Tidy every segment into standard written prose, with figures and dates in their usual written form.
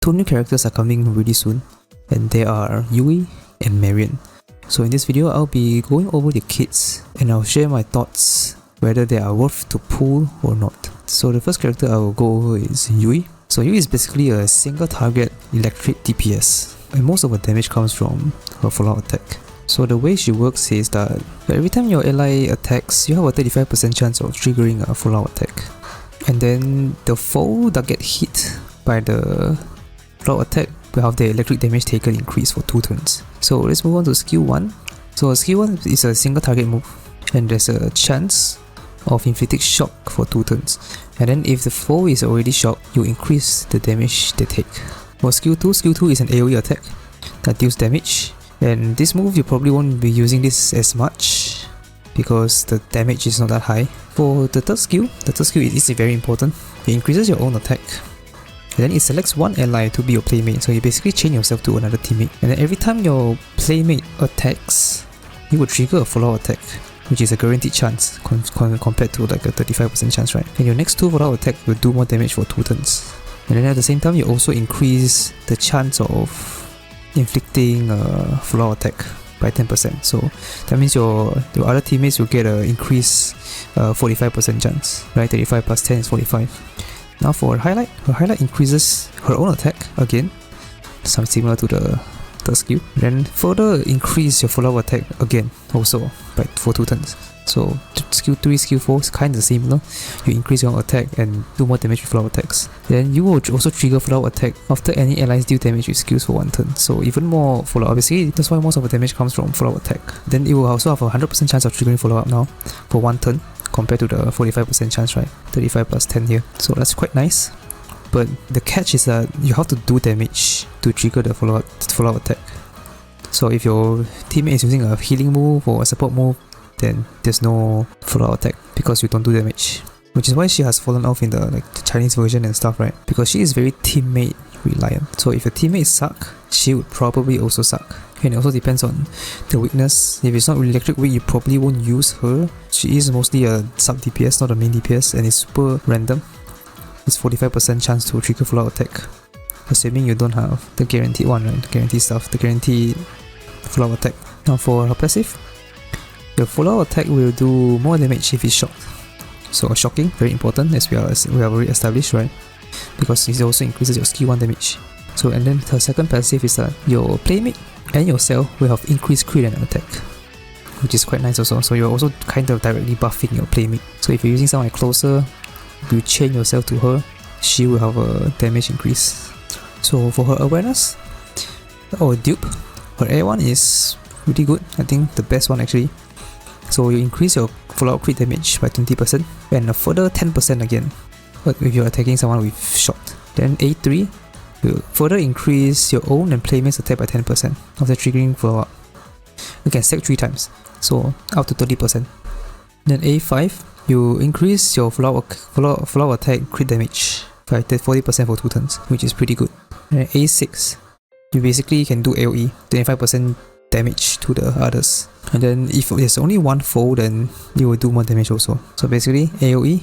two new characters are coming really soon, and they are Yui and Marian. So in this video, I'll be going over the kits and I'll share my thoughts whether they are worth to pull or not. So the first character I will go over is Yui. So Yui is basically a single target electric DPS, and most of her damage comes from her follow-up attack. So the way she works is that every time your ally attacks, you have a 35% chance of triggering a follow-up attack. And then the foe that get hit by the follow-up attack will have the electric damage taken increase for 2 turns. So let's move on to skill 1. So skill 1 is a single target move, and there's a chance of inflicting shock for 2 turns. And then if the foe is already shocked, you increase the damage they take. For skill 2 is an AoE attack that deals damage. And this move you probably won't be using this as much because the damage is not that high. For the third skill is very important. It increases your own attack. And then it selects one ally to be your playmate, so you basically chain yourself to another teammate. And then every time your playmate attacks, you will trigger a follow-up attack, which is a guaranteed chance compared to like a 35% chance, right? And your next 2 follow-up attack will do more damage for 2 turns. And then at the same time, you also increase the chance of inflicting a follow-up attack by 10%. So that means your other teammates will get an increased 45% chance, right? 35 plus 10 is 45. Now for her highlight increases her own attack again, something similar to the third skill. Then further increase your follow-up attack again, also for 2 turns. So skill 3, skill 4 is kind of similar. You increase your own attack and do more damage with follow-up attacks. Then you will also trigger follow-up attack after any allies deal damage with skills for 1 turn. So even more follow-up. Obviously, that's why most of the damage comes from follow-up attack. Then it will also have a 100% chance of triggering follow-up now for 1 turn, compared to the 45% chance, right? 35 plus 10 here. So that's quite nice. But the catch is that you have to do damage to trigger the follow-up attack. So if your teammate is using a healing move or a support move, then there's no follow-up attack because you don't do damage. Which is why she has fallen off in the Chinese version and stuff, right? Because she is very teammate reliant. So if your teammates suck, she would probably also suck. And it also depends on the weakness. If it's not really electric weak, you probably won't use her. She is mostly a sub DPS, not a main DPS, and it's super random. It's 45% chance to trigger follow-up attack, assuming you don't have the guaranteed one, right? The guaranteed stuff, the guaranteed follow-up attack. Now for her passive, your follow-up attack will do more damage if it's shocked. So shocking, very important, as we have already established, right? Because it also increases your skill 1 damage. So and then her second passive is that your playmate and yourself will have increased crit and attack, which is quite nice also. So you're also kind of directly buffing your playmate. So if you're using someone closer, you chain yourself to her, she will have a damage increase. So for her awareness, or dupe, her air one is pretty good. I think the best one actually. So you increase your follow-up crit damage by 20% and a further 10% again if you're attacking someone with shot. Then A3 will further increase your own and playmate's attack by 10% after triggering follow-up. You can stack 3 times, so up to 30%. Then A5, you increase your follow-up attack crit damage by 40% for 2 turns, which is pretty good. And A6, you basically can do AoE, 25% damage to the others. And then if there's only one foe, then you will do more damage also. So basically AoE,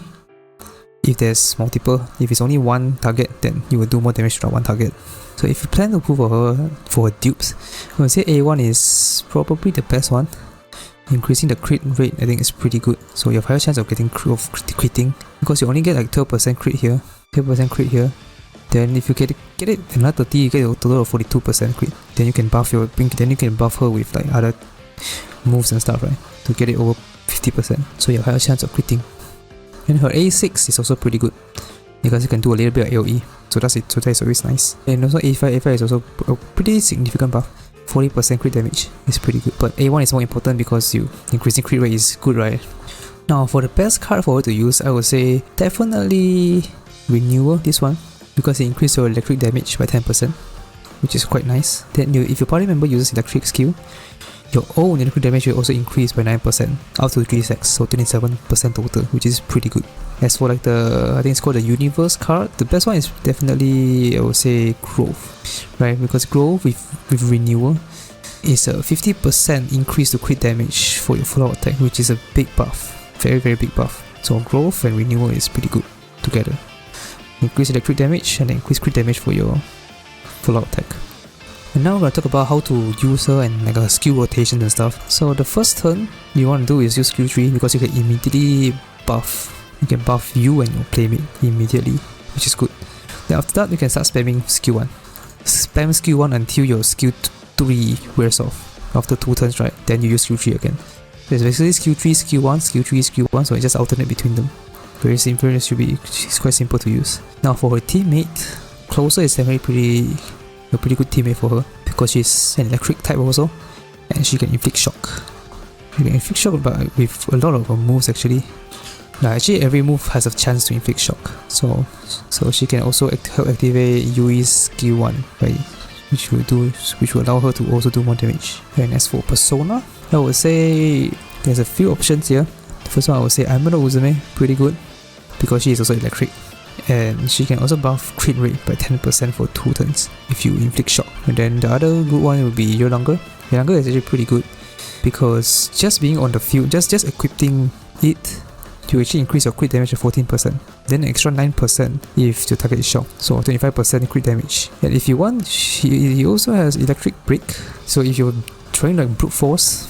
if there's multiple, if it's only one target, then you will do more damage to that one target. So if you plan to pull for her dupes, I would say A1 is probably the best one. Increasing the crit rate, I think is pretty good. So you have higher chance of getting critting because you only get like 12% crit here, 10% crit here. Then if you get it another 30, you get a total of 42% crit. Then you can buff her with like other moves and stuff, right? To get it over 50%. So you have higher chance of critting. And her A6 is also pretty good because you can do a little bit of AoE. So that is always nice. And also A5 is also a pretty significant buff. 40% crit damage is pretty good. But A1 is more important because increasing crit rate is good, right? Now for the best card for her to use, I would say definitely Renewal, this one, because it increases your electric damage by 10%, which is quite nice. Then if your party member uses electric skill, your own electric damage will also increase by 9% up to 3 stacks, so 27% total, which is pretty good. As for like I think it's called the Universe card, the best one is definitely, I would say, Growth, right? Because Growth with Renewal is a 50% increase to crit damage for your follow-up attack, which is a big buff, very big buff. So Growth and Renewal is pretty good together. Increase electric damage and increase crit damage for your full out attack. And now we're going to talk about how to use her and like skill rotation and stuff. So the first turn you want to do is use skill 3 because you can immediately buff. You can buff you and your playmate immediately, which is good. Then after that you can start spamming skill 1. Spam skill 1 until your skill 3 wears off. After 2 turns, right? Then you use skill 3 again. So it's basically skill 3, skill 1, skill 3, skill 1, so it just alternate between them. Very simple, it's quite simple to use. Now for her teammate, Closer is definitely a pretty good teammate for her because she's an electric type also, and she can inflict shock. She can inflict shock but with a lot of her moves actually. Actually every move has a chance to inflict shock, so she can also help activate Yui's skill 1, right? Which will allow her to also do more damage. And as for persona, I would say there's a few options here. The first one I would say Amuro Uzume, pretty good because she is also electric, and she can also buff crit rate by 10% for 2 turns if you inflict shock. And then the other good one would be Yolanga. Yolanga is actually pretty good because just being on the field, just equipping it, you actually increase your crit damage to 14%, then an extra 9% if your target is shocked, so 25% crit damage. And if you want, he also has electric break, so if you're trying like brute force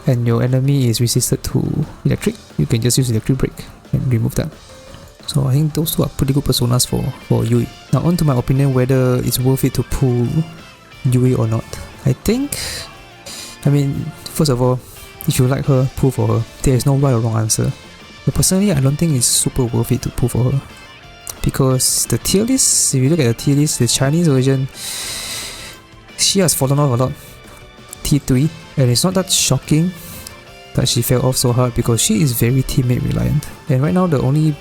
and your enemy is resisted to electric, you can just use electric break and remove that. So I think those two are pretty good personas for Yui. Now on to my opinion whether it's worth it to pull Yui or not. I mean, first of all, if you like her, pull for her. There is no right or wrong answer. But personally, I don't think it's super worth it to pull for her. Because the tier list, if you look at the tier list, the Chinese version, she has fallen off a lot. T3, and it's not that shocking that she fell off so hard because she is very teammate reliant. And right now the only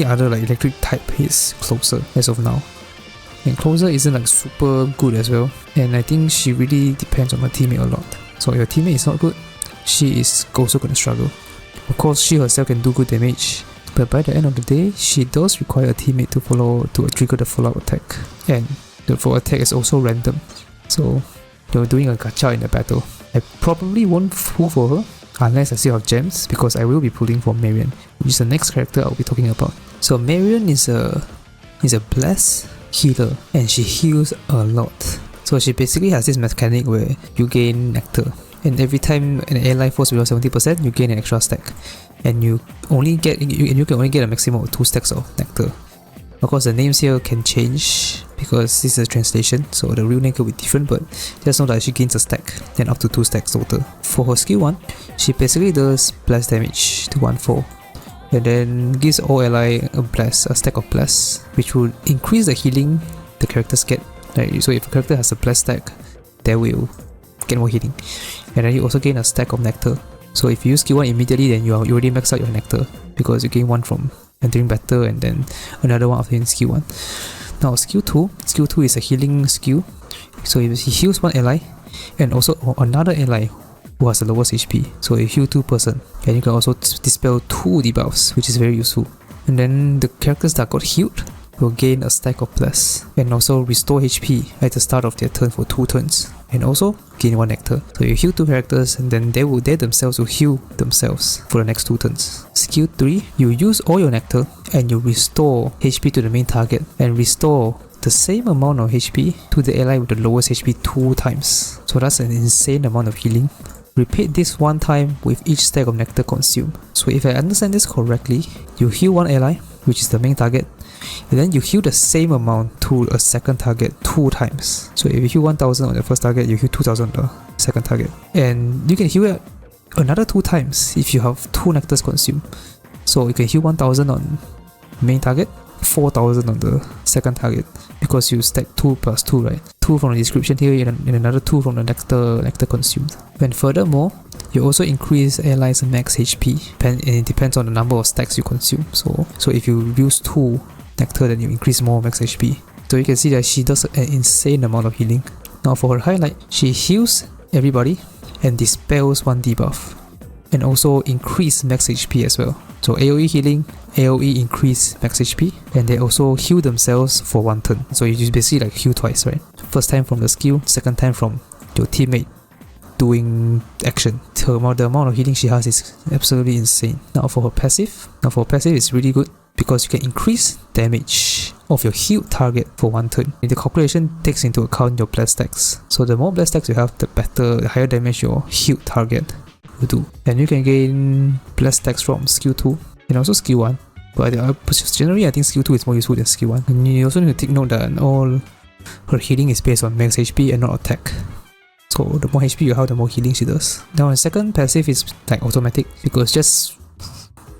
other like electric type is Closer as of now. And Closer isn't like super good as well. And I think she really depends on her teammate a lot. So if your teammate is not good, she is also going to struggle. Of course, she herself can do good damage, but by the end of the day, she does require a teammate to trigger the follow-up attack. And the follow-up attack is also random. So you're doing a gacha in the battle. I probably won't pull for her unless I still have gems, because I will be pulling for Marian, which is the next character I'll be talking about. So Marian is a bless healer, and she heals a lot. So she basically has this mechanic where you gain nectar, and every time an ally falls below 70%, you gain an extra stack, and you can only get a maximum of 2 stacks of nectar. Of course, the names here can change because this is a translation, so the real name could be different, but just know that she gains a stack, then up to 2 stacks total. For her skill 1, she basically does blast damage to 1-4, and then gives all ally a stack of blast, which will increase the healing the characters get. So if a character has a blast stack, they will get more healing. And then you also gain a stack of nectar. So if you use skill 1 immediately, then you already max out your nectar, because you gain 1 from entering battle and then another one after using skill 1. Now skill 2 is a healing skill. So if he heals 1 ally and also another ally who has the lowest HP, so you heal 2 person, and you can also dispel 2 debuffs, which is very useful. And then the characters that got healed will gain a stack of bless and also restore HP at the start of their turn for 2 turns, and also gain 1 nectar. So you heal 2 characters and then they themselves will heal themselves for the next 2 turns. Skill 3, you use all your nectar and you restore HP to the main target and restore the same amount of HP to the ally with the lowest HP 2 times. So that's an insane amount of healing. Repeat this 1 time with each stack of nectar consumed. So if I understand this correctly, you heal 1 ally, which is the main target, and then you heal the same amount to a second target 2 times. So if you heal 1000 on the first target, you heal 2000 on the second target. And you can heal it another 2 times if you have 2 nectars consumed. So you can heal 1000 on main target, 4000 on the second target, because you stack 2 plus 2, right? 2 from the description here and another 2 from the nectar consumed. And furthermore, you also increase allies' max HP, and it depends on the number of stacks you consume. So if you use 2 nectar, then you increase more max HP. So you can see that she does an insane amount of healing. Now for her highlight, she heals everybody and dispels 1 debuff, and also increase max HP as well. So AoE healing, AoE increase max HP, and they also heal themselves for 1 turn. So you just basically like heal twice, right? First time from the skill, second time from your teammate doing action. So the amount of healing she has is absolutely insane. Now for her passive, it's really good. because you can increase damage of your healed target for 1 turn. And the calculation takes into account your blast stacks. So the more blast stacks you have, the higher damage your healed target will do. And you can gain blast stacks from skill 2 and also skill 1. But generally I think skill 2 is more useful than skill 1. And you also need to take note that all her healing is based on max HP and not attack. So the more HP you have, the more healing she does. Now the second passive is like automatic, because just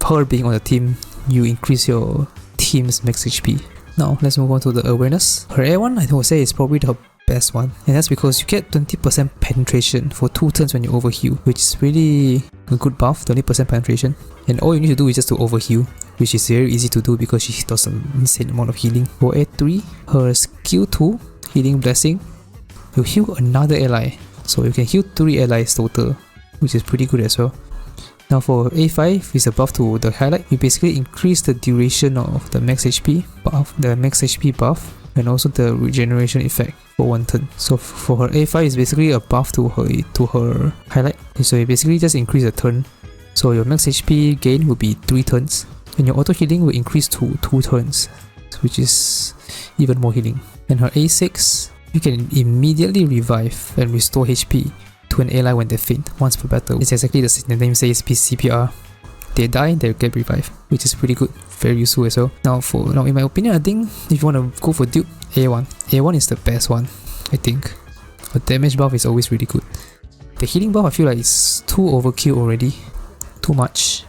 her being on the team, you increase your team's max HP. Now let's move on to the awareness. Her air one I would say is probably the best one, and that's because you get 20% penetration for 2 turns when you overheal, which is really a good buff, 20% penetration. And all you need to do is just to overheal, which is very easy to do because she does an insane amount of healing. For A3, her skill 2, Healing Blessing, you heal another ally, so you can heal 3 allies total, which is pretty good as well. Now for A5 is a buff to the highlight. You basically increase the duration of the max HP buff, and also the regeneration effect for 1 turn. So for her A5 is basically a buff to her highlight. So you basically just increase a turn. So your max HP gain will be 3 turns, and your auto healing will increase to 2 turns, which is even more healing. And her A6, you can immediately revive and restore HP to an ally when they faint once per battle. It's exactly the name says, CPR. They die, they get revived, which is pretty good, very useful as well. Now in my opinion, I think if you want to go for dupe, A1 is the best one, I think. The damage buff is always really good. The healing buff I feel like is too overkill already, too much.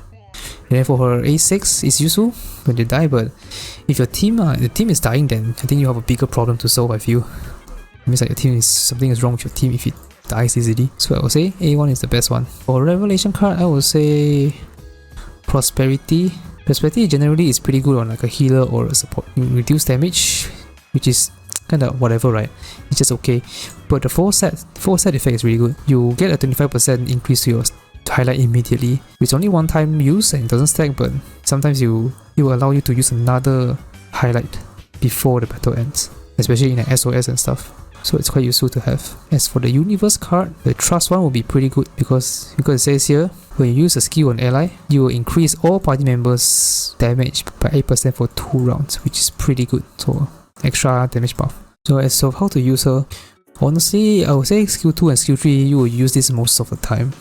And then for her A6 is useful when they die, but if your team is dying, then I think you have a bigger problem to solve. I feel it means like something is wrong with your team if it dies easily. So I would say A1 is the best one. For Revelation card, I would say Prosperity. Prosperity generally is pretty good on like a healer or a support. You reduce damage, which is kind of whatever, right? It's just okay. But the 4 set effect is really good. You get a 25% increase to your highlight immediately. It's only one time use and it doesn't stack, but sometimes it will allow you to use another highlight before the battle ends, especially in an SOS and stuff. So it's quite useful to have. As for the Universe card, the Trust one will be pretty good because it says here, when you use a skill on ally, you will increase all party members' damage by 8% for 2 rounds, which is pretty good. So extra damage buff. So as of how to use her, honestly, I would say skill 2 and skill 3, you will use this most of the time.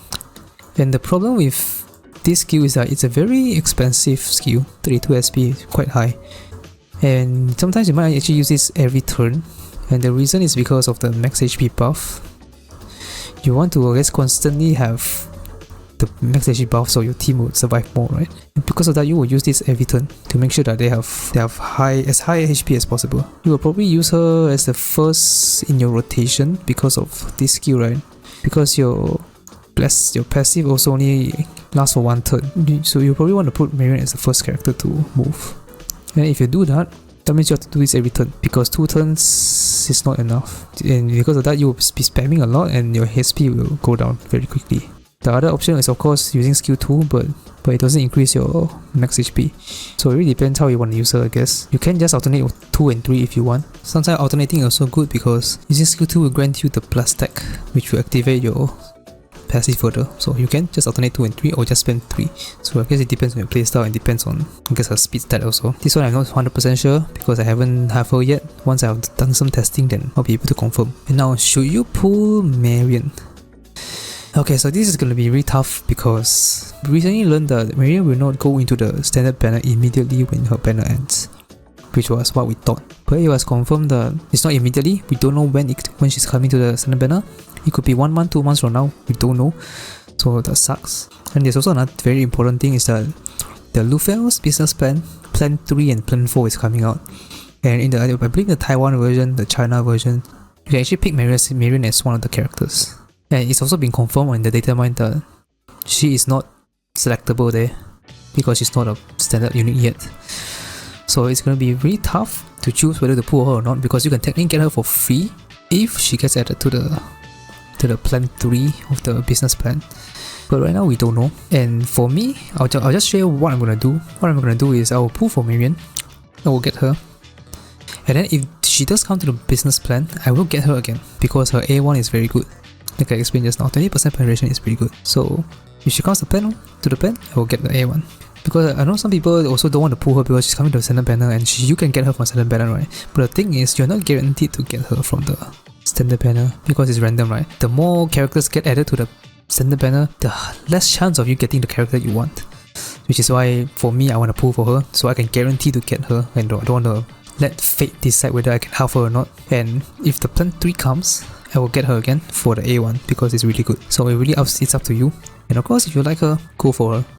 And the problem with this skill is that it's a very expensive skill, 32 SP, quite high. And sometimes you might actually use this every turn. And the reason is because of the max HP buff. You want to, I guess, constantly have the max HP buff so your team will survive more, right? And because of that, you will use this every turn to make sure that they have high HP as possible. You will probably use her as the first in your rotation because of this skill, right? Because your passive also only lasts for 1 turn. So you probably want to put Marian as the first character to move. And if you do that, that means you have to do this every turn, because 2 turns is not enough. And because of that, you will be spamming a lot and your HP will go down very quickly. The other option is of course using skill 2, but it doesn't increase your max HP. So it really depends how you want to use her, I guess. You can just alternate with 2 and 3 if you want. Sometimes alternating is also good because using skill 2 will grant you the plus stack, which will activate your passive further. So you can just alternate 2 and 3 or just spend 3. So I guess it depends on your playstyle and depends on, I guess, her speed stat also. This one I'm not 100% sure because I haven't have her yet. Once I've done some testing, then I'll be able to confirm. And now, should you pull Marian? Okay, so this is going to be really tough because we recently learned that Marian will not go into the standard banner immediately when her banner ends, which was what we thought. But it was confirmed that it's not immediately. We don't know when she's coming to the standard banner. It could be 1 month, 2 months from now. We don't know. So that sucks. And there's also another very important thing is that the Lufel's business plan, Plan 3 and Plan 4 is coming out. And in I believe the Taiwan version, the China version, you can actually pick Marian as one of the characters. And it's also been confirmed in the data mine that she is not selectable there because she's not a standard unit yet. So it's going to be really tough to choose whether to pull her or not, because you can technically get her for free if she gets added to the Plan 3 of the business plan. But right now we don't know. And for me, I'll just share what I'm going to do. What I'm going to do is I will pull for Marian. I will get her. And then if she does come to the business plan, I will get her again because her A1 is very good. Like I explained just now, 20% penetration is pretty good. So if she comes to the plan, I will get the A1. Because I know some people also don't want to pull her because she's coming to the standard banner and you can get her from standard banner, right? But the thing is, you're not guaranteed to get her from the standard banner because it's random, right? The more characters get added to the standard banner, the less chance of you getting the character you want. Which is why, for me, I want to pull for her so I can guarantee to get her and don't want to let fate decide whether I can have her or not. And if the plan 3 comes, I will get her again for the A1 because it's really good. So it's up to you. And of course, if you like her, go for her.